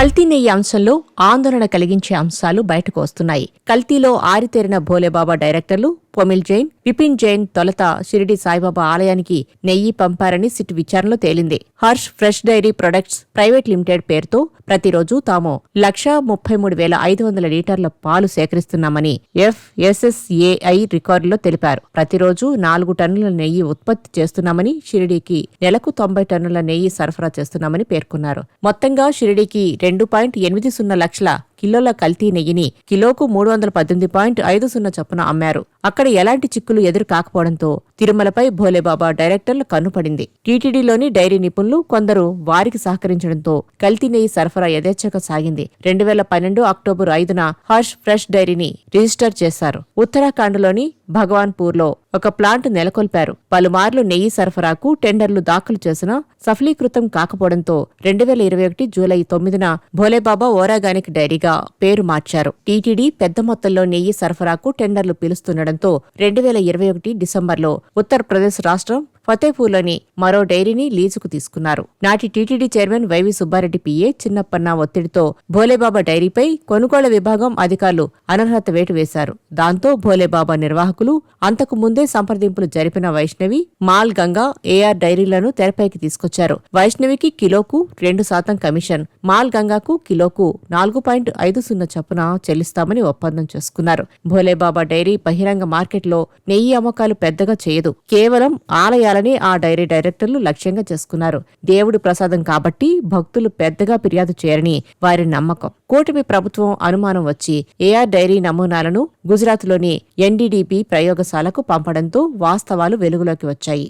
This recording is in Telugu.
కల్తీ నెయ్యి అంశంలో ఆందోళన కలిగించే అంశాలు బయటకు వస్తున్నాయి. కల్తీలో ఆరితేరిన భోలేబాబా డైరెక్టర్లు పొమిల్ జైన్, విపిన్ జైన్ తొలుత షిరిడి సాయిబాబా ఆలయానికి నెయ్యి పంపారని సిట్ విచారణలో తేలింది. Harsh fresh dairy products private limited పేరుతో ప్రతిరోజు తాము 1,33,500 లీటర్ల పాలు సేకరిస్తున్నామని FSSAI రికార్డులో తెలిపారు. ప్రతిరోజు 4 టన్నుల నెయ్యి ఉత్పత్తి చేస్తున్నామని, షిరిడీకి నెలకు 90 టన్నుల నెయ్యి సరఫరా చేస్తున్నామని పేర్కొన్నారు. మొత్తంగా షిరిడీకి 2.80 లక్షల కిలోల కల్తీ నెయ్యిని కిలోకు 318.50 చొప్పున అమ్మారు. అక్కడ ఎలాంటి చిక్కులు ఎదురు కాకపోవడంతో తిరుమలపై భోలేబాబా డైరెక్టర్లు కన్నుపడింది. టీటీడీలోని డైరీ నిపుణులు కొందరు వారికి సహకరించడంతో కల్తీ నెయ్యి సరఫరా యథేచ్ఛగా సాగింది. 2012 అక్టోబర్ 5న హర్ష్ ఫ్రెష్ డైరీని రిజిస్టర్ చేశారు. ఉత్తరాఖండ్లోని భగవాన్పూర్లో ఒక ప్లాంట్ నెలకొల్పారు. పలుమార్లు నెయ్యి సరఫరాకు టెండర్లు దాఖలు చేసినా సఫలీకృతం కాకపోవడంతో 2021 జూలై 9న భోలేబాబా ఓరాగానిక్ డైరీగా పేరు మార్చారు. టీటీడీ పెద్ద మొత్తంలో నెయ్యి సరఫరాకు టెండర్లు పిలుస్తుండటంతో 2021 డిసెంబర్లో ఉత్తరప్రదేశ్ రాష్ట్రం ఫతేపూర్లోని మరో డైరీని లీజుకు తీసుకున్నారు. నాటి TTD chairman YV Subba Reddy PA Chinnappanna ఒత్తిడితో భోలేబాబా డైరీపై కొనుగోళ్ల విభాగం అధికారులు అనర్హత వేటు వేశారు. దాంతో భోలేబాబా నిర్వాహకులు అంతకు ముందే సంప్రదింపులు జరిపిన వైష్ణవి, మాల్ గంగా, ఏఆర్ డైరీలను తెరపైకి తీసుకొచ్చారు. వైష్ణవికి కిలోకు 2% కమిషన్, మాల్ గంగాకు కిలోకు 4.50 చొప్పున చెల్లిస్తామని ఒప్పందం చేసుకున్నారు. భోలేబాబా డైరీ బహిరంగ మార్కెట్లో నెయ్యి అమ్మకాలు పెద్దగా చేయదు. కేవలం ఆలయాలని ఆ డైరీ డైరెక్టర్లు లక్ష్యంగా చేసుకున్నారు. దేవుడి ప్రసాదం కాబట్టి భక్తులు పెద్దగా ఫిర్యాదు చేయరని వారి నమ్మకం. కూటమి ప్రభుత్వం అనుమానం వచ్చి ఏఆర్ డైరీ నమూనాలను గుజరాత్లోని NDDB ప్రయోగశాలకు పంపడంతో వాస్తవాలు వెలుగులోకి వచ్చాయి.